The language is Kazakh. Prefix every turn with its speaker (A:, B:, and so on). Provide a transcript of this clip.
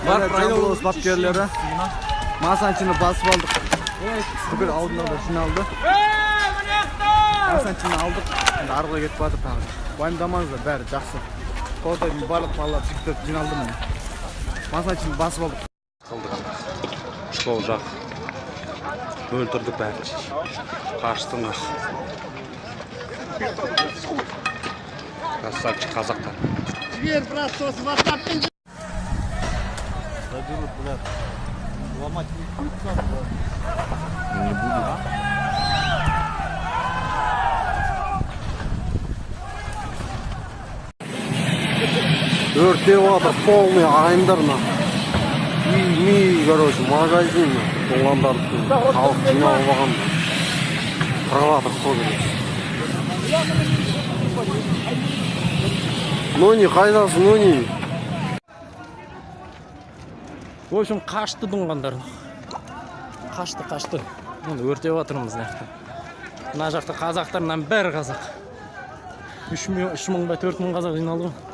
A: Бар Жамбыл бапкерлері. Масанчыны басып алдық. Бүкіл алдында жиналды. Масанчыны алдық. Енді арғыға кетіп батыр тағы. Уайымдамаңыздар, бәрі жақсы. Қолдайдың барлық балалар жігіттер жиналды міне. Масанчыны басып алдық. Сол жақ. Өлтірдік бәрі. Қаштыңыз. Красавчик қазақтар.
B: Дверь, брат, сосы в остатке.
A: Заберут, блядь. Ломать не буду. Өртеп жатыр, полный ағайындарына. Үй, короче, магазин. Толғандарды халық жиналып алған. Қырып жатыр, сол керек. Нони, қайдасың, Нони?
C: В общем, қашты дұңғандар. Қашты. Енді өртеп жатырмыз нақты. Мына жақта қазақтарынан бәрі қазақ. 3 мың ба 4 мың қазақ жиналды ғой.